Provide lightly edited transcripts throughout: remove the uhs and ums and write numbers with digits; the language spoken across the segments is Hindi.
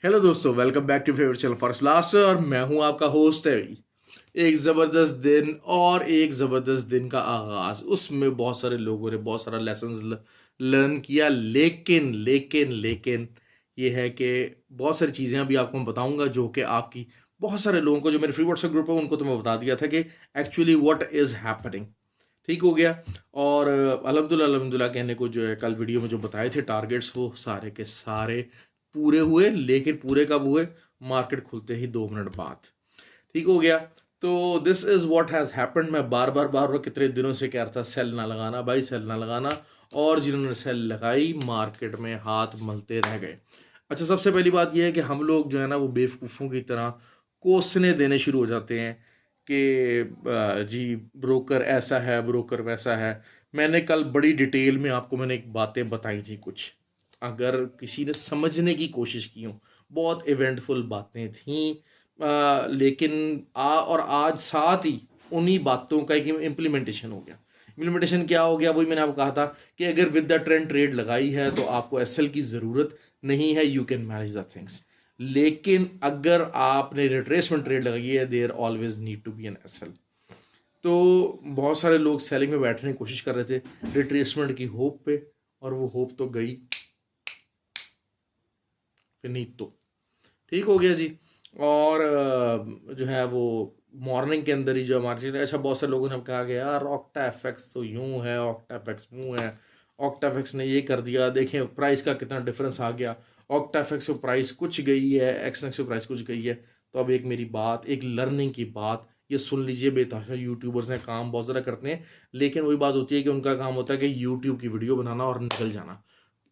हेलो दोस्तों, welcome back to favourite channel Forest Blaster और मैं हूं आपका होस्ट है। एक ज़बरदस्त दिन और एक ज़बरदस्त दिन का आगाज़, उसमें बहुत सारे लोगों ने बहुत सारा लेसन्स लर्न किया। लेकिन लेकिन लेकिन ये है कि बहुत सारी चीज़ें अभी आपको मैं बताऊंगा जो कि आपकी बहुत सारे लोगों को, जो मेरे फ्री व्हाट्सएप ग्रुप है उनको तो मैं बता दिया था कि एक्चुअली व्हाट इज़ हैपनिंग। ठीक हो गया। और अल्हम्दुलिल्लाह अल्हम्दुलिल्लाह कहने को जो है कल वीडियो में जो बताए थे टारगेट्स वो सारे के सारे पूरे हुए। लेकिन पूरे कब हुए? मार्केट खुलते ही 2 मिनट बाद। ठीक हो गया। तो this is what has happened. मैं बार बार कितने दिनों से कह रहा था सेल ना लगाना भाई, सेल ना लगाना। और जिन्होंने सेल लगाई मार्केट में हाथ मलते रह गए। अच्छा, सबसे पहली बात यह है कि हम लोग जो है ना वो बेवकूफ़ों की तरह कोसने देने शुरू हो जाते हैं कि जी ब्रोकर ऐसा है, ब्रोकर वैसा है। मैंने कल बड़ी डिटेल में आपको मैंने एक बातें बताई थी कुछ, अगर किसी ने समझने की कोशिश की हो। बहुत इवेंटफुल बातें थी। लेकिन और आज साथ ही उन्हीं बातों का एक इम्प्लीमेंटेशन हो गया। इम्प्लीमेंटेशन क्या हो गया? वही मैंने आपको कहा था कि अगर विद द ट्रेंड ट्रेड लगाई है तो आपको एसएल की ज़रूरत नहीं है, you can manage the things. लेकिन अगर आपने रिट्रेसमेंट ट्रेड लगाई है, there always need to be an SL. तो बहुत सारे लोग सेलिंग में बैठने की कोशिश कर रहे थे रिट्रेसमेंट की होप पे, और वो होप तो गई फिनितो। ठीक हो गया जी। और जो है वो मॉर्निंग के अंदर ही जो मार्केट, अच्छा बहुत सारे लोगों ने कहा कि यार ऑक्टा एफएक्स तो यूं है, ऑक्टा एफएक्स यूं है, ऑक्टा एफएक्स ने ये कर दिया, देखें प्राइस का कितना डिफरेंस आ गया। ऑक्टा एफएक्स को प्राइस कुछ गई है, एक्सनेक्स को प्राइस कुछ गई है। तो अब एक मेरी बात, एक लर्निंग की बात ये सुन लीजिए। बेतहाशा यूट्यूबर्स हैं, काम बहुत ज़्यादा करते हैं, लेकिन वही बात होती है कि उनका काम होता है कि यूट्यूब की वीडियो बनाना और निकल जाना।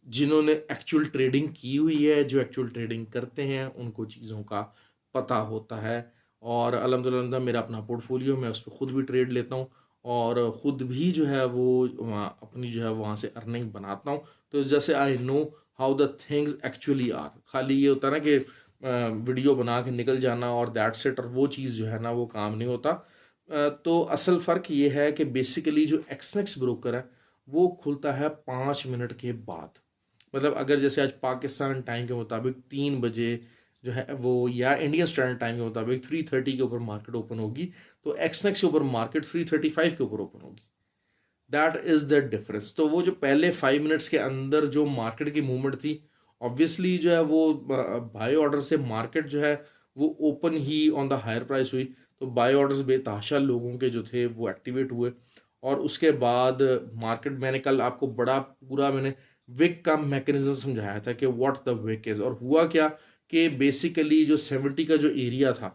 जिन्होंने एक्चुअल ट्रेडिंग की हुई है, जो एक्चुअल ट्रेडिंग करते हैं, उनको चीज़ों का पता होता है। और अल्हम्दुलिल्लाह मेरा अपना पोर्टफोलियो, मैं उस पर खुद भी ट्रेड लेता हूँ और ख़ुद भी जो है वो अपनी जो है वहाँ से अर्निंग बनाता हूँ। तो इस जैसे I know how the things actually are. खाली ये होता है ना कि वीडियो बना के निकल जाना और दैट्स इट, और वो चीज़ जो है ना वो काम नहीं होता। तो असल फ़र्क ये है कि बेसिकली जो एक्सनेक्स ब्रोकर है वो खुलता है 5 मिनट के बाद। मतलब अगर जैसे आज पाकिस्तान टाइम के मुताबिक 3 बजे जो है वो, या इंडियन स्टैंडर्ड टाइम के मुताबिक 3:30 के ऊपर मार्केट ओपन होगी, तो एक्सनेक्स के ऊपर मार्केट 3:35 के ऊपर ओपन होगी। That is the difference. तो वो जो पहले 5 मिनट्स के अंदर जो मार्केट की मूवमेंट थी, ऑब्वियसली जो है वो बाय ऑर्डर से मार्केट जो है वो ओपन ही ऑन द हायर प्राइस हुई। तो बाय ऑर्डर्स बेतहाशा लोगों के जो थे वो एक्टिवेट हुए। और उसके बाद मार्केट, मैंने कल आपको बड़ा पूरा मैंने विक का मैकेनिज्म समझाया था कि व्हाट द विक इज। और हुआ क्या कि बेसिकली जो 70 का जो एरिया था,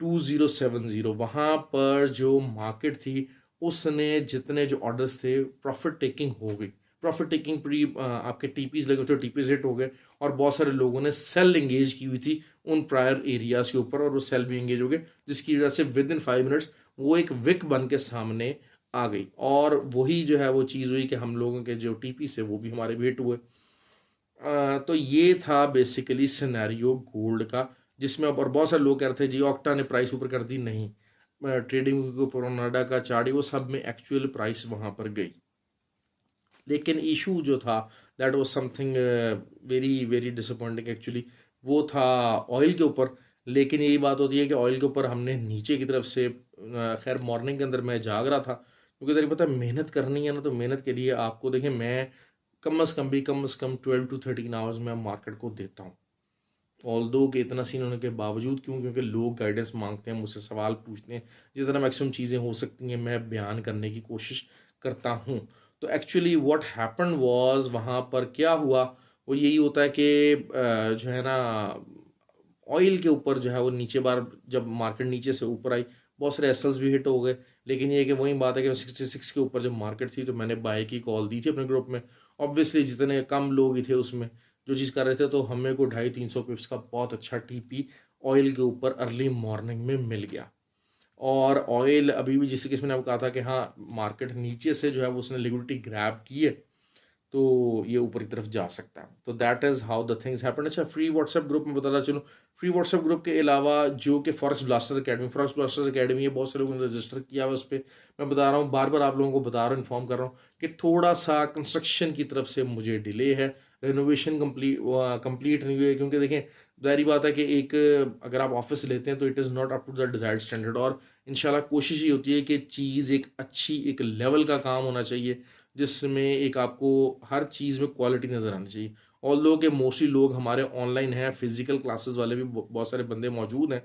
2070, वहाँ पर जो मार्केट थी उसने जितने जो ऑर्डर्स थे प्रॉफिट टेकिंग हो गई। प्रॉफिट टेकिंग प्री आपके टीपीज लगे थे, टीपीज हिट हो गए। और बहुत सारे लोगों ने सेल एंगेज की हुई थी उन प्रायर एरियाज के ऊपर, और वो सेल भी एंगेज हो गए, जिसकी वजह से विद इन 5 मिनट्स वो एक विक बन के सामने आ गई। और वही जो है वो चीज़ हुई कि हम लोगों के जो टीपी से वो भी हमारे भी हिट हुए। तो ये था बेसिकली सिनेरियो गोल्ड का, जिसमें और बहुत सारे लोग कह रहे थे जी ऑक्टा ने प्राइस ऊपर कर दी। नहीं, ट्रेडिंग के ऊपर नाडा का चार्ट, वो सब में एक्चुअल प्राइस वहाँ पर गई। लेकिन इशू जो था that was something very very disappointing actually, वो था ऑयल के ऊपर। लेकिन यही बात होती है कि ऑयल के ऊपर हमने नीचे की तरफ से खैर मॉर्निंग के अंदर मैं जाग रहा था, क्योंकि तेरे पता है मेहनत करनी है ना, तो मेहनत के लिए आपको देखें, मैं कम अज़ कम 12 to 13 आवर्स में मार्केट को देता हूँ। ऑल्दो कि इतना सीन होने के बावजूद, क्यों? क्योंकि लोग गाइडेंस मांगते हैं, मुझसे सवाल पूछते हैं, जितना मैक्सिमम चीज़ें हो सकती हैं मैं बयान करने की कोशिश करता हूँ। तो एक्चुअली व्हाट हैपन वाज, वहाँ पर क्या हुआ, वो यही होता है कि जो है ना ऑयल के ऊपर जो है वो नीचे बार, जब मार्केट नीचे से ऊपर आई, बहुत सारे एसल्स भी हिट हो गए। लेकिन ये कि वही बात है कि 66 के ऊपर जब मार्केट थी तो मैंने बाय की कॉल दी थी अपने ग्रुप में। ऑब्वियसली जितने कम लोग ही थे उसमें जो चीज़ कर रहे थे, तो हमें को 250-300 पिप्स का बहुत अच्छा टीपी ऑयल के ऊपर अर्ली मॉर्निंग में मिल गया। और ऑयल अभी भी, जिस तरीके से मैंने आपको कहा था कि हाँ मार्केट नीचे से जो है वो उसने लिक्विडिटी ग्रैब की है, तो ये ऊपर की तरफ जा सकता है। तो that is how the things happen. अच्छा, फ्री व्हाट्सएप ग्रुप में बताना चलूँ, फ्री व्हाट्सएप ग्रुप के अलावा जो कि फॉरेस्ट ब्लास्टर्स अकेडमी है, बहुत सारे लोगों ने रजिस्टर किया हुआ उस पर। मैं बता रहा हूँ, बार बार आप लोगों को बता रहा हूँ, इन्फॉर्म कर रहा हूँ कि थोड़ा सा कंस्ट्रक्शन की तरफ से मुझे डिले है। रेनोवेशन कंप्लीट नहीं हुई है, क्योंकि देखें ज़ाहिर बात है कि एक अगर आप ऑफिस लेते हैं तो it is not up to the desired standard, और इंशाल्लाह कोशिश ही होती है कि चीज़ एक अच्छी एक लेवल का काम होना चाहिए, जिसमें एक आपको हर चीज़ में क्वालिटी नज़र आनी चाहिए। ऑल दो कि मोस्टली लोग हमारे ऑनलाइन हैं, फिजिकल क्लासेस वाले भी बहुत सारे बंदे मौजूद हैं,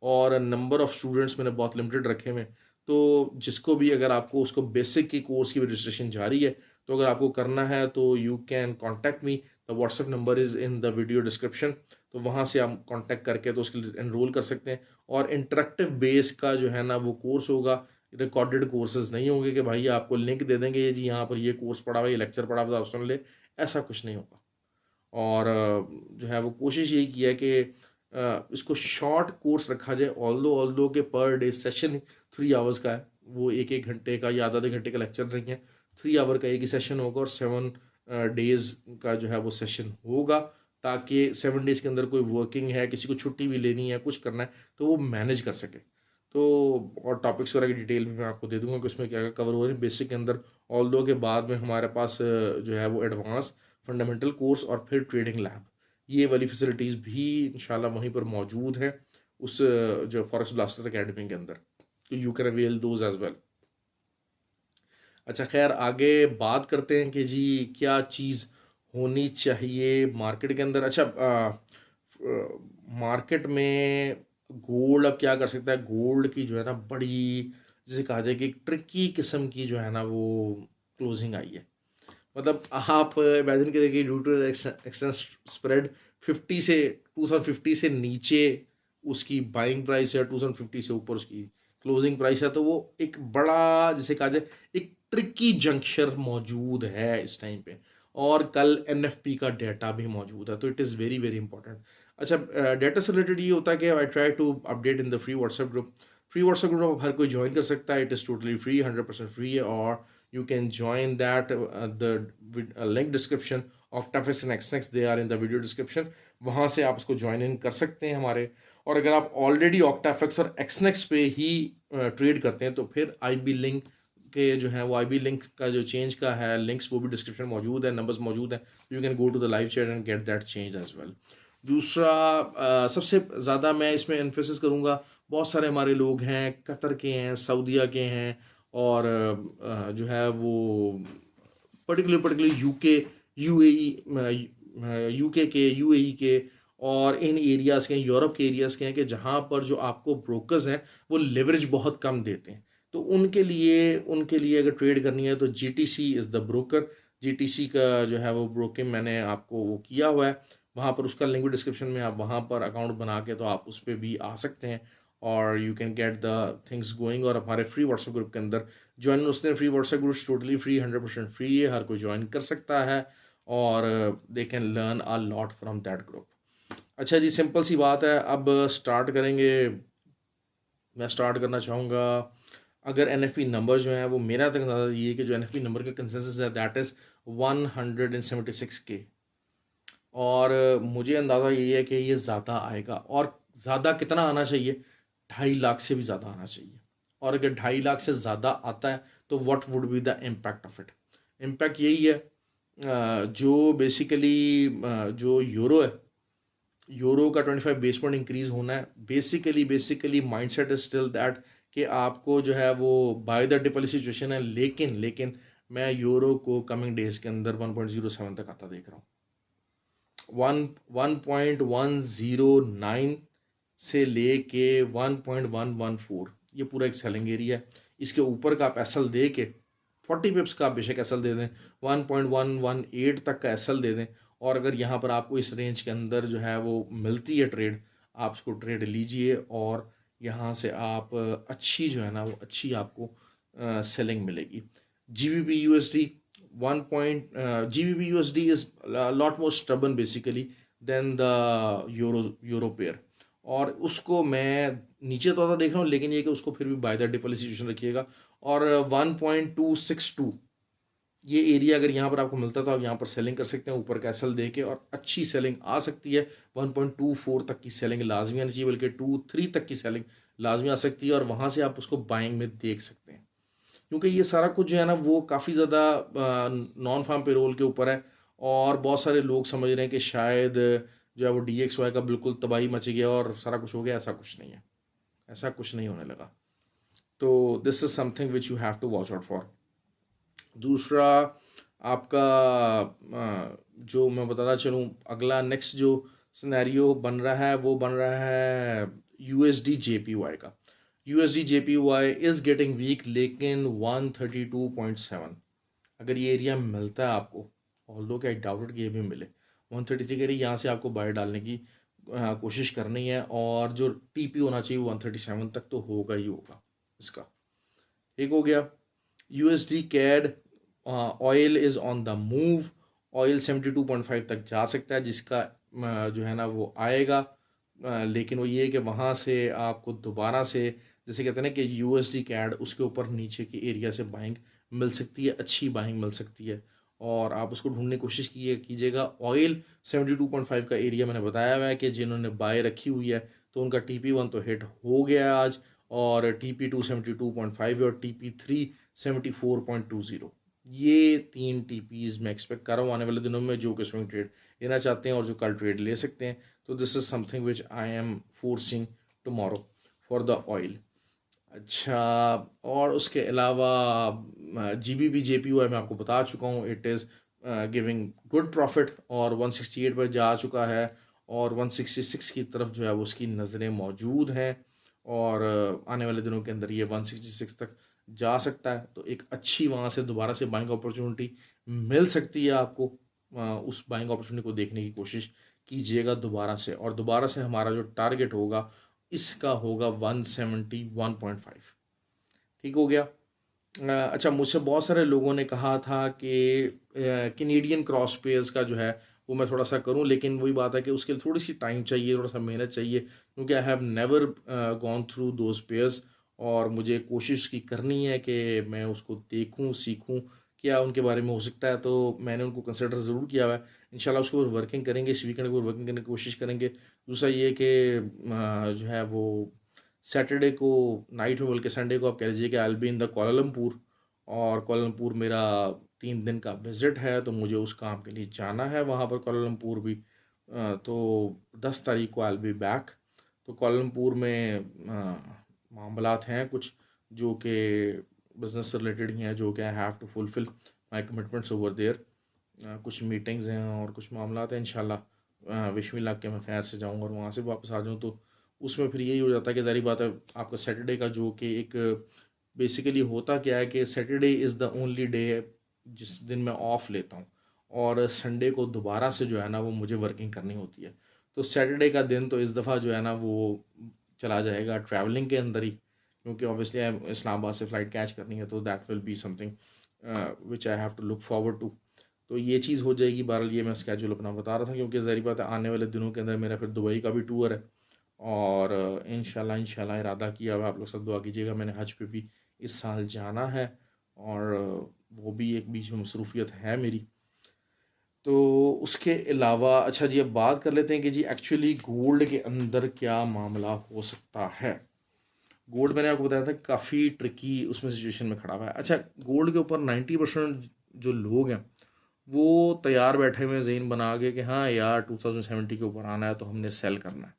और नंबर ऑफ़ स्टूडेंट्स मैंने बहुत लिमिटेड रखे हुए हैं। तो जिसको भी, अगर आपको उसको बेसिक की कोर्स की रजिस्ट्रेशन जारी है, तो अगर आपको करना है तो you can contact me. The WhatsApp number is in the video description. तो वहाँ से आप कांटेक्ट करके तो उसके लिए एनरोल कर सकते हैं। और इंटरेक्टिव बेस का जो है ना वो कोर्स होगा, रिकॉर्डेड कोर्सेज नहीं होंगे कि भाई आपको लिंक दे देंगे ये जी यहाँ पर ये कोर्स पढ़ा हुआ, ये लेक्चर पढ़ा हुआ, आप सुन ले। ऐसा कुछ नहीं होगा। और जो है वो कोशिश यही की है कि इसको शॉर्ट कोर्स रखा जाए। ऑल दो के पर डे सेशन 3 आवर्स का है, वो एक एक घंटे का या आधे घंटे का लेक्चर नहीं है। 3 आवर का एक ही सेशन होगा, और 7 डेज का जो है वो सेशन होगा, ताकि 7 डेज के अंदर कोई वर्किंग है, किसी को छुट्टी भी लेनी है, कुछ करना है, तो वो मैनेज कर सके। तो और टॉपिक्स वगैरह की डिटेल भी मैं आपको दे दूंगा कि उसमें क्या क्या कवर हो रही है बेसिक के अंदर। ऑल दो के बाद में हमारे पास जो है वो एडवांस फंडामेंटल कोर्स और फिर ट्रेडिंग लैब, ये वाली फैसिलिटीज़ भी इंशाल्लाह वहीं पर मौजूद है उस जो फॉरेक्स ब्लास्टर एकेडमी के अंदर। तो you can avail those as well. अच्छा खैर, आगे बात करते हैं कि जी क्या चीज़ होनी चाहिए मार्केट के अंदर। अच्छा, मार्केट में गोल्ड अब क्या कर सकता है। गोल्ड की जो है ना बड़ी, जैसे कहा जाए कि एक ट्रिकी किस्म की जो है ना वो क्लोजिंग आई है। मतलब आप इमेजिन करें कि ड्यू टू एक्सटेंस स्प्रेड 50 से 2050 से नीचे उसकी बाइंग प्राइस है, 2050 से ऊपर उसकी क्लोजिंग प्राइस है, तो वो एक बड़ा, जिसे कहा जाए, एक ट्रिकी जंक्शन मौजूद है इस टाइम पे। और कल एनएफपी का डेटा भी मौजूद है, तो it is very very important. अच्छा, डेटा से रिलेटेड ये होता है कि I try to update in the free WhatsApp group. Free WhatsApp group हर कोई ज्वाइन कर सकता है, it is totally free, 100% free है। और you can join that, the link description, octafix and xnex, they are in the video description। वहाँ से आप उसको ज्वाइन इन कर सकते हैं हमारे। और अगर आप ऑलरेडी ऑक्टाफिक्स और एक्सनेक्स पे ही ट्रेड करते हैं, तो फिर आई बी लिंक के जो है वो आई बी लिंक का जो चेंज का है लिंक्स, वो भी डिस्क्रिप्शन मौजूद है, नंबर्स मौजूद हैं। You can go to the live chat and get that change as well. दूसरा, सबसे ज़्यादा मैं इसमें एम्फेसिस करूँगा, बहुत सारे हमारे लोग हैं, कतर के हैं, सऊदीया के हैं, और जो है वो पर्टिकुलर यूके, यूके के, यूएई के, और इन एरियाज़ के, यूरोप के एरियाज़ के हैं, कि जहाँ पर जो आपको ब्रोकर्स हैं वो लेवरेज बहुत कम देते हैं। तो उनके लिए अगर ट्रेड करनी है तो GTC is the broker. GTC का जो है वो ब्रोकिंग मैंने आपको वो किया हुआ है, वहाँ पर उसका लिंक भी डिस्क्रिप्शन में, आप वहाँ पर अकाउंट बना के तो आप उस पर भी आ सकते हैं, और you can get the things going. और हमारे फ्री व्हाट्सएप ग्रुप के अंदर ज्वाइन, उसने free WhatsApp group totally free, 100% free है, हर कोई ज्वाइन कर सकता है, और they can learn a lot from that group. अच्छा जी, सिंपल सी बात है, अब स्टार्ट करेंगे। मैं स्टार्ट करना चाहूँगा, अगर एनएफपी नंबर जो हैं वो, मेरा तक अंदाज़ा ये है कि जो एनएफपी नंबर का कंसेंसस है दैट इज़ 176K। और मुझे अंदाज़ा यही है कि ये ज़्यादा आएगा, और ज़्यादा कितना आना चाहिए, 2.5 लाख से भी ज़्यादा आना चाहिए। और अगर 2.5 लाख से ज़्यादा आता है तो what would be the impact of it. Impact यही है, जो बेसिकली जो यूरो है, यूरो का 25 बेस पॉइंट इंक्रीज होना है। Basically mindset is still that कि आपको जो है वो बाय द डिप वाली सिचुएशन है, लेकिन मैं यूरो को कमिंग डेज के अंदर 1.07 तक आता देख रहा हूँ। 1.109 से लेके 1.114, ये पूरा एक सेलिंग एरिया है। इसके ऊपर का आप एसएल दे के 40 पिप्स का आप बेशक एसएल दे दें, 1.118 तक का एसएल दे दें, और अगर यहाँ पर आपको इस रेंज के अंदर जो है वो मिलती है ट्रेड, आप उसको ट्रेड लीजिए, और यहाँ से आप अच्छी जो है ना वो अच्छी आपको सेलिंग मिलेगी। GBP USD 1 GBP USD is a lot more stubborn basically than the euro pair। और उसको मैं नीचे तो आता देख रहा हूँ, लेकिन ये कि उसको फिर भी बाय द डिप वाली सिचुएशन रखिएगा। और 1.262 ये एरिया अगर यहाँ पर आपको मिलता है तो आप यहाँ पर सेलिंग कर सकते हैं, ऊपर का एसएल दे के, और अच्छी सेलिंग आ सकती है। 1.24 तक की सेलिंग लाजमी आनी चाहिए, बल्कि 2.3 तक की सेलिंग लाजमी आ सकती है, और वहाँ से आप उसको बाइंग में देख सकते हैं। क्योंकि ये सारा कुछ जो है ना वो काफ़ी ज़्यादा नॉन फार्म पेरोल के ऊपर है, और बहुत सारे लोग समझ रहे हैं कि शायद जो है वो DXY का बिल्कुल तबाही मची गया और सारा कुछ हो गया, ऐसा कुछ नहीं है, ऐसा कुछ नहीं होने लगा। तो this is something which you have to watch out for. दूसरा आपका जो मैं बताता चलूँ, अगला नेक्स्ट जो सिनेरियो बन रहा है वो बन रहा है USD JPY का। USD JPY इज़ गेटिंग वीक, लेकिन 132.7 अगर ये एरिया मिलता है आपको, ऑल्दो कि आई डाउटेड कि ये भी मिले, 133 के एरिया यहाँ से आपको बाय डालने की कोशिश करनी है, और जो TP होना चाहिए 137 तक तो होगा ही होगा इसका। एक हो गया USD CAD। Oil is on the move, oil 72.5 तक जा सकता है, जिसका जो है ना वो आएगा, लेकिन वो ये है कि वहाँ से आपको दोबारा से, जैसे कहते हैं ना कि USD CAD, उसके ऊपर नीचे के एरिया से बाइंग मिल सकती है, अच्छी बाइंग मिल सकती है, और आप उसको ढूंढने की कोशिश कीजिएगा। ऑयल 72.5 का एरिया मैंने बताया हुआ है कि जिन्होंने बाय रखी हुई है तो उनका TP1 तो हिट हो गया है आज, और TP2 72.5 है, और TP3 74.20। ये 3 TPs मैं एक्सपेक्ट कर रहा हूँ आने वाले दिनों में, जो कि स्विंग ट्रेड लेना चाहते हैं और जो कल ट्रेड ले सकते हैं। तो this is something which I am forcing tomorrow for the oil. अच्छा, और उसके अलावा GBP JPY मैं आपको बता चुका हूँ, it is giving good profit, और 168 पर जा चुका है, और 166 की तरफ जो है वो उसकी नज़रें मौजूद हैं, और आने वाले दिनों के अंदर ये 166 तक जा सकता है। तो एक अच्छी वहाँ से दोबारा से बाइंग अपॉर्चुनिटी मिल सकती है आपको। उस बाइंग अपॉर्चुनिटी को देखने की कोशिश कीजिएगा दोबारा से, और दोबारा से हमारा जो टारगेट होगा इसका होगा 171.5। ठीक हो गया। अच्छा, मुझसे बहुत सारे लोगों ने कहा था कि कैनेडियन क्रॉस पेयर्स का जो है वो मैं थोड़ा सा करूं, लेकिन वही बात है कि उसके लिए थोड़ी सी टाइम चाहिए, थोड़ा सा मेहनत चाहिए, क्योंकि I have never gone through those pairs, और मुझे कोशिश की करनी है कि मैं उसको देखूं, सीखूं क्या उनके बारे में हो सकता है। तो मैंने उनको कंसिडर ज़रूर किया हुआ है, इंशाल्लाह उसके ऊपर वर्किंग करेंगे, इस वीकेंड के ऊपर वर्किंग करने की कोशिश करेंगे। दूसरा ये कि जो है वो सैटरडे को नाइट में, बल्कि संडे को आप कह लीजिए कि I will be in the Kuala Lumpur, और कोलालमपुर मेरा 3 दिन का विज़िट है, तो मुझे उस काम के लिए जाना है वहाँ पर कोलालमपुर भी। तो 10 तारीख को आई विल बी बैक। तो कोलालमपुर में मामलात हैं कुछ जो कि बिज़नेस से रिलेटेड ही हैं, जो कि I have to fulfil my commitments over there. कुछ मीटिंग्स हैं और कुछ मामलात हैं, इंशाल्लाह विश्मिल्लाह के मैं खैर से जाऊँगा और वहाँ से वापस आ जाऊँ। तो उसमें फिर यही हो जाता है कि ज़ाहिर बात है, आपका सैटरडे का जो कि एक बेसिकली होता क्या है कि Saturday is the only day जिस दिन मैं ऑफ़ लेता हूँ, और संडे को दोबारा से जो है ना वो मुझे वर्किंग करनी होती है। तो सैटरडे का दिन तो इस दफ़ा जो है ना वो चला जाएगा ट्रैवलिंग के अंदर ही, क्योंकि ऑब्वियसली इस्लामाबाद से फ़्लाइट कैच करनी है, तो that will be something which I have to look forward to. तो ये चीज़ हो जाएगी। बहरहाल ये मैं स्केजूल अपना बता रहा था, क्योंकि ज़ाहिर बात है आने वाले दिनों के अंदर मेरा फिर दुबई का भी टूर है, और इंशाल्लाह इरादा किया हुआ, आप लोग सब दुआ कीजिएगा, मैंने हज पे भी इस साल जाना है, और वो भी एक बीच में मसरूफियत है मेरी। तो उसके अलावा अच्छा जी, अब बात कर लेते हैं कि जी एक्चुअली गोल्ड के अंदर क्या मामला हो सकता है। गोल्ड मैंने आपको बताया था काफ़ी ट्रिकी उसमें सिचुएशन में खड़ा हुआ है। अच्छा, गोल्ड के ऊपर 90% जो लोग हैं वो तैयार बैठे हुए हैं ज़हन बना के कि हाँ यार 2070 के ऊपर आना है तो हमने सेल करना है।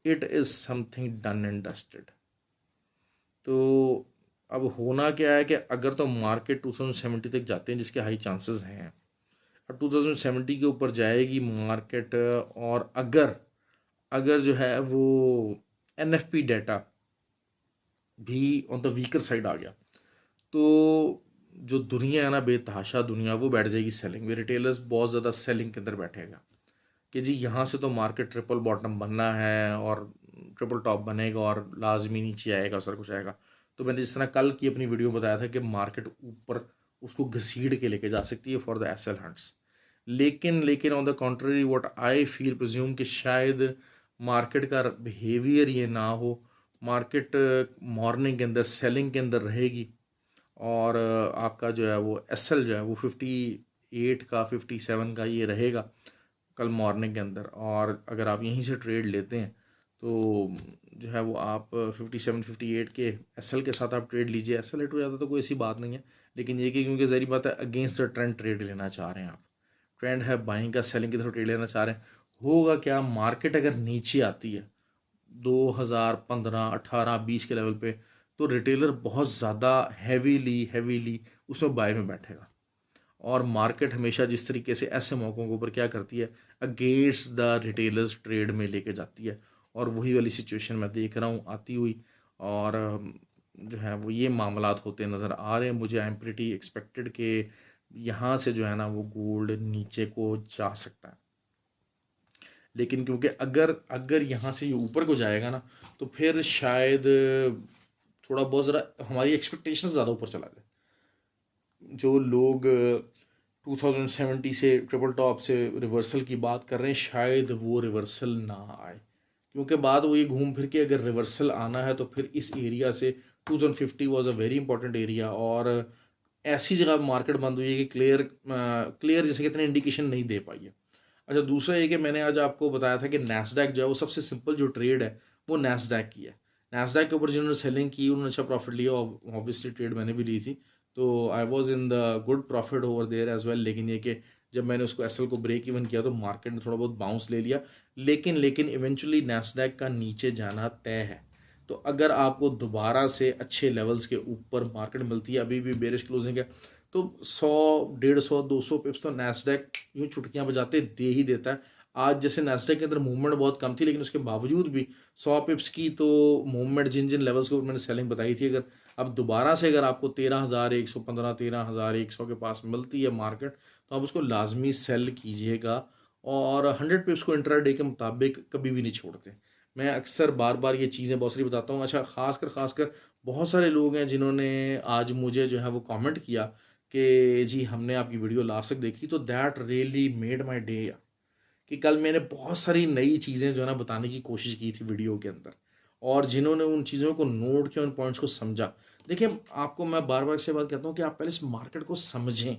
It is something done and dusted. तो अब होना क्या है कि अगर तो मार्केट 2070 तक जाते हैं, जिसके हाई चांसेस हैं, और 2070 के ऊपर जाएगी मार्केट, और अगर अगर जो है वो NFP डाटा भी ऑन द वीकर साइड आ गया, तो जो दुनिया है ना, बेतहाशा दुनिया, वो बैठ जाएगी सेलिंग में। रिटेलर्स बहुत ज़्यादा सेलिंग के अंदर बैठेगा कि जी यहाँ से तो मार्केट ट्रिपल बॉटम बनना है और ट्रिपल टॉप बनेगा और लाजमी नीचे आएगा, सर कुछ आएगा। तो मैंने जिस तरह कल की अपनी वीडियो में बताया था कि मार्केट ऊपर उसको घसीट के लेके जा सकती है फॉर द एसएल हंट्स। लेकिन on the contrary what I feel presume कि शायद मार्केट का बिहेवियर ये ना हो, मार्केट मॉर्निंग के अंदर सेलिंग के अंदर रहेगी, और आपका जो है वो एसएल जो है वो 58 का 57 का ये रहेगा कल मॉर्निंग के अंदर। और अगर आप यहीं से ट्रेड लेते हैं तो जो है वो आप 57 58 के एसएल के साथ आप ट्रेड लीजिए। एसएल हिट हो जाता तो कोई ऐसी बात नहीं है, लेकिन ये कि क्योंकि ज़ाहिर बात है अगेंस्ट द ट्रेंड ट्रेड लेना चाह रहे हैं आप, ट्रेंड है बाइंग का, सेलिंग की तरफ ट्रेड लेना चाह रहे हैं, होगा क्या, मार्केट अगर नीचे आती है 2015, 18, 20 के लेवल पे, तो रिटेलर बहुत ज़्यादा हैवीली हैवीली उसमें बाय में बैठेगा। और मार्केट हमेशा जिस तरीके से ऐसे मौक़ों के ऊपर क्या करती है, अगेंस्ट द रिटेलर्स ट्रेड में लेके जाती है, और वही वाली सिचुएशन मैं देख रहा हूँ आती हुई। और जो है वो ये मामलात होते नज़र आ रहे हैं मुझे। आई एम प्रिटी एक्सपेक्टेड कि यहाँ से जो है ना वो गोल्ड नीचे को जा सकता है। लेकिन क्योंकि अगर अगर यहाँ से ये ऊपर को जाएगा ना, तो फिर शायद थोड़ा बहुत ज़रा हमारी एक्सपेक्टेशन ज़्यादा ऊपर चला जाए। जो लोग 2070 से ट्रिपल टॉप से रिवर्सल की बात कर रहे हैं, शायद वो रिवर्सल ना आए, क्योंकि बात वही घूम फिर के अगर रिवर्सल आना है तो फिर इस एरिया से 2050 was a very important area, और ऐसी जगह मार्केट बंद हुई है कि क्लियर जैसे कितने इंडिकेशन नहीं दे पाई है। अच्छा, दूसरा ये कि मैंने आज आपको बताया था कि नैस्डैक जो है वो सबसे सिंपल जो ट्रेड है वो नैस्डैक की है। नैस्डैक के ऊपर जिन्होंने सेलिंग की उन्होंने अच्छा प्रॉफिट लिया, ऑब्वियसली ट्रेड मैंने भी ली थी, तो I was in the good profit over there as well. लेकिन ये कि जब मैंने उसको एसएल को ब्रेक इवन किया तो मार्केट ने थोड़ा बहुत बाउंस ले लिया, लेकिन इवेंचुअली नैस्डैक का नीचे जाना तय है। तो अगर आपको दोबारा से अच्छे लेवल्स के ऊपर मार्केट मिलती है, अभी भी बेरिश क्लोजिंग है, तो 100, 150, 200 पिप्स तो नैस्डैक यूँ चुटकियाँ बजाते दे ही देता है। आज जैसे नैस्डैक के अंदर मूवमेंट बहुत कम थी, लेकिन उसके बावजूद भी 100 पिप्स की तो मूवमेंट जिन जिन लेवल्स के ऊपर मैंने सेलिंग बताई थी, अगर अब दोबारा से अगर आपको 13,115, 13,100 के पास मिलती है मार्केट, तो आप उसको लाजमी सेल कीजिएगा। और 100 पिप्स को इंट्राडे के मुताबिक कभी भी नहीं छोड़ते। मैं अक्सर बार बार ये चीज़ें बहुत सारी बताता हूँ। अच्छा, खासकर बहुत सारे लोग हैं जिन्होंने आज मुझे जो है वो कमेंट किया कि जी हमने आपकी वीडियो लास्ट तक देखी, तो that really made my day. कि कल मैंने बहुत सारी नई चीज़ें जो है ना बताने की कोशिश की थी वीडियो के अंदर, और जिन्होंने उन चीज़ों को नोट किया, उन पॉइंट्स को समझा। देखिए, आपको मैं बार बार से बात कहता हूँ कि आप पहले इस मार्केट को समझें।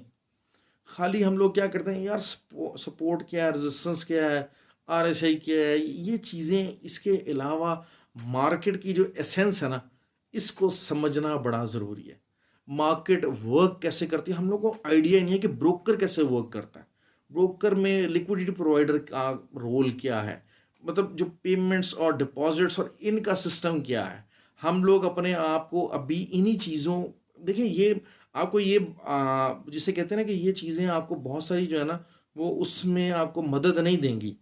खाली हम लोग क्या करते हैं यार, सपोर्ट क्या है, रेजिस्टेंस क्या है, आरएसआई क्या है, ये चीज़ें, इसके अलावा मार्केट की जो एसेंस है ना, इसको समझना बड़ा ज़रूरी है। मार्केट वर्क कैसे करती है, हम लोग को आइडिया नहीं है कि ब्रोकर कैसे वर्क करता है, ब्रोकर में लिक्विडिटी प्रोवाइडर का रोल क्या है, मतलब जो पेमेंट्स और डिपॉजिट्स और इनका सिस्टम क्या है। हम लोग अपने आप को अभी इन्हीं चीज़ों, देखिए ये आपको ये जिसे कहते हैं ना कि ये चीज़ें आपको बहुत सारी जो है ना वो उसमें आपको मदद नहीं देंगी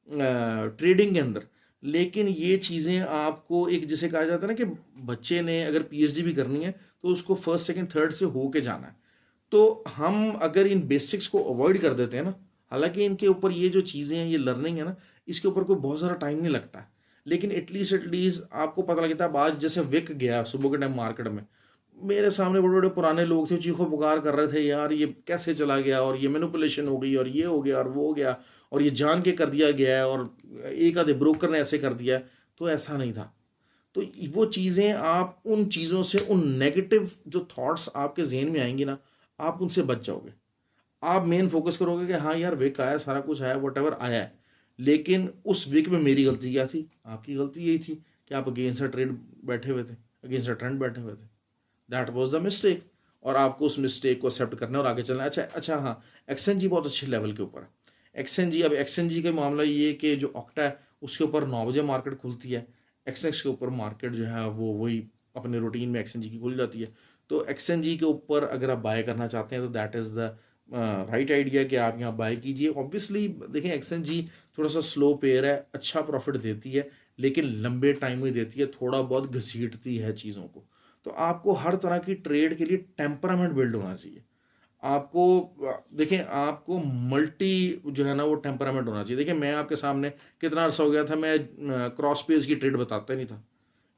ट्रेडिंग के अंदर। लेकिन ये चीज़ें आपको एक, जिसे कहा जाता है ना कि बच्चे ने अगर पीएचडी भी करनी है तो उसको फर्स्ट सेकंड थर्ड से होके जाना है। तो हम अगर इन बेसिक्स को अवॉइड कर देते हैं ना, हालांकि इनके ऊपर ये जो चीज़ें हैं, ये लर्निंग है ना, इसके ऊपर कोई बहुत ज़्यादा टाइम नहीं लगता है, लेकिन एटलीस्ट आपको पता लगता है। अब आज जैसे विक गया सुबह के टाइम मार्केट में, मेरे सामने बड़े बड़े पुराने लोग थे, चीखो पुकार कर रहे थे, यार ये कैसे चला गया, और ये मैनिपुलेशन हो गई, और ये हो गया, और वो हो गया, और ये जान के कर दिया गया है, और एक आधे ब्रोकर ने ऐसे कर दिया है। तो ऐसा नहीं था। तो वो चीज़ें, आप उन चीज़ों से, उन नेगेटिव जो थॉट्स आपके जहन में आएंगी ना, आप उनसे बच जाओगे। आप मेन फोकस करोगे कि हाँ यार विक आया, सारा कुछ आया, वट एवर आया है, लेकिन उस विक में मेरी गलती क्या थी, आपकी गलती यही थी कि आप अगेंस्ट अ ट्रेड बैठे हुए थे, अगेंस्ट अ ट्रेंड बैठे हुए थे। दैट वॉज द मिस्टेक, और आपको उस मिस्टेक को एक्सेप्ट करना है और आगे चलना है। अच्छा हाँ, एक्सएनजी बहुत अच्छे लेवल के ऊपर है। एक्सएनजी, अब एक्सएनजी का मामला ये है कि जो ऑक्टा है उसके ऊपर 9 बजे मार्केट खुलती है, एक्सएक्स के ऊपर मार्केट जो है वो वही अपने रूटीन में एक्सएनजी की खुल जाती है। तो एक्सएनजी के ऊपर अगर आप बाय करना चाहते हैं तो that is the right idea कि आप यहाँ बाय कीजिए। ऑब्वियसली देखें, एक्सएनजी थोड़ा सा स्लो पेयर है, अच्छा प्रॉफिट देती है, लेकिन लंबे टाइम में देती है, थोड़ा बहुत घसीटती है चीज़ों को। तो आपको हर तरह की ट्रेड के लिए टेम्परामेंट बिल्ड होना चाहिए। आपको देखें, आपको मल्टी जो है ना वो टेम्परामेंट होना चाहिए। देखिए, मैं आपके सामने कितना अर्सा हो गया था, मैं क्रॉस पेयर्स की ट्रेड बताता ही नहीं था।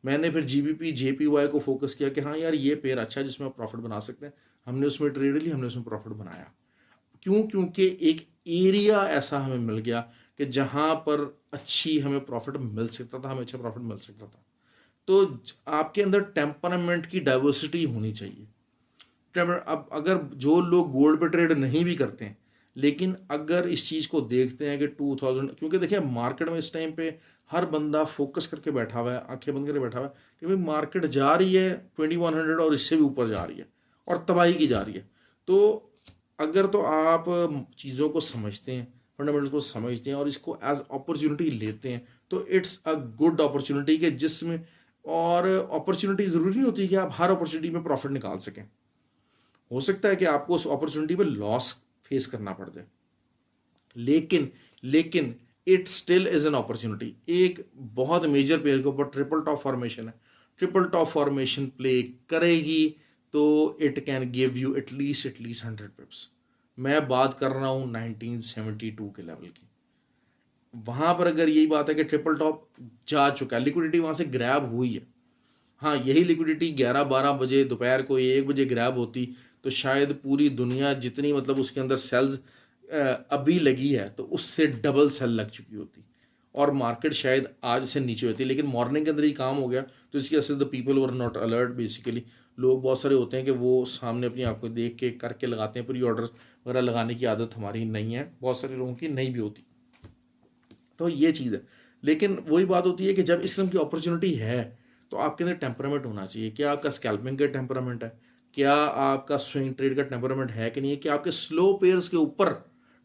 मैंने फिर जीबीपी जेपीवाई को फोकस किया कि हाँ यार ये पेयर अच्छा है जिसमें आप प्रॉफिट बना सकते हैं। हमने उसमें ट्रेड ली, हमने उसमें प्रॉफिट बनाया। क्यों? क्योंकि एक एरिया ऐसा हमें मिल गया कि जहाँ पर अच्छी हमें प्रॉफिट मिल सकता था, हमें अच्छा प्रॉफिट मिल सकता था। तो आपके अंदर टेम्परामेंट की डाइवर्सिटी होनी चाहिए। अब अगर जो लोग गोल्ड पे ट्रेड नहीं भी करते हैं, लेकिन अगर इस चीज़ को देखते हैं कि 2000, क्योंकि देखिए मार्केट में इस टाइम पे हर बंदा फोकस करके बैठा हुआ है, आंखें बंद करके बैठा हुआ है कि भाई मार्केट जा रही है 2100 और इससे भी ऊपर जा रही है, और तबाही की जा रही है। तो अगर तो आप चीज़ों को समझते हैं, फंडामेंटल्स को समझते हैं और इसको एज अपॉर्चुनिटी लेते हैं, तो इट्स अ गुड अपॉर्चुनिटी के जिसमें, और अपॉर्चुनिटी ज़रूरी नहीं होती कि आप हर अपॉर्चुनिटी में प्रॉफिट निकाल सकें। हो सकता है कि आपको उस अपॉर्चुनिटी में लॉस फेस करना पड़ जाए, लेकिन लेकिन it still is an opportunity. एक बहुत मेजर पेयर के ऊपर ट्रिपल टॉप फॉर्मेशन है, ट्रिपल टॉप फॉर्मेशन प्ले करेगी तो it can give you at least 100 पिप्स। मैं बात कर रहा हूँ 1972 के लेवल की। वहाँ पर अगर यही बात है कि ट्रिपल टॉप जा चुका है, लिक्विडिटी वहाँ से ग्रैब हुई है, हाँ यही लिक्विडिटी 11-12 बजे दोपहर को 1 बजे ग्रैब होती तो शायद पूरी दुनिया जितनी मतलब उसके अंदर सेल्स अभी लगी है तो उससे डबल सेल लग चुकी होती और मार्केट शायद आज से नीचे होती। लेकिन मॉर्निंग के अंदर ही काम हो गया तो इसकी वजह से the people were not alert. Basically लोग बहुत सारे होते हैं कि वो सामने अपनी आंखों देख के करके लगाते हैं, प्री ऑर्डर वगैरह लगाने की आदत हमारी नहीं है, बहुत सारे लोगों की नहीं भी होती। तो ये चीज़ है, लेकिन वही बात होती है कि जब इस किस्म की अपॉर्चुनिटी है तो आपके अंदर टेम्परामेंट होना चाहिए। क्या आपका स्कैल्पिंग का टेम्परामेंट है, क्या आपका स्विंग ट्रेड का टेम्परामेंट है कि नहीं है, क्या आपके स्लो पेयर्स के ऊपर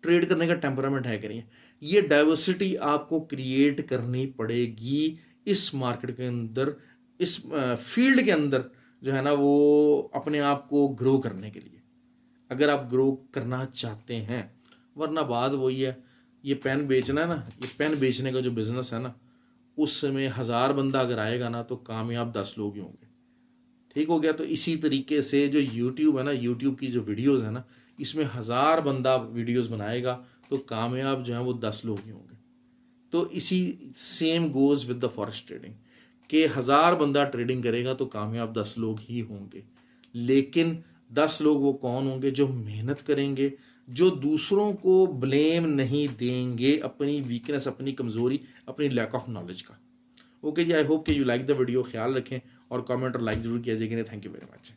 ट्रेड करने का टेम्परामेंट है कि नहीं है। ये डाइवर्सिटी आपको क्रिएट करनी पड़ेगी इस मार्केट के अंदर, इस फील्ड के अंदर जो है ना, वो अपने आप को ग्रो करने के लिए, अगर आप ग्रो करना चाहते हैं। वरना बात वही है, ये पेन बेचना है ना, ये पेन बेचने का जो बिज़नेस है ना, उस समय 1000 बंदा अगर आएगा ना तो कामयाब 10 लोग ही होंगे। ठीक हो गया। तो इसी तरीके से जो यूट्यूब है ना, यूट्यूब की जो वीडियोस है ना, इसमें 1000 बंदा वीडियोस बनाएगा तो कामयाब जो है वो 10 लोग ही होंगे। तो इसी same goes with the forex trading कि 1000 बंदा ट्रेडिंग करेगा तो कामयाब 10 लोग ही होंगे। लेकिन 10 लोग वो कौन होंगे? जो मेहनत करेंगे, जो दूसरों को ब्लेम नहीं देंगे अपनी वीकनेस, अपनी कमज़ोरी, अपनी लैक ऑफ नॉलेज का। ओके जी, आई होप कि यू लाइक द वीडियो। ख्याल रखें और कमेंट और लाइक ज़रूर किया जाएगा। Thank you very much.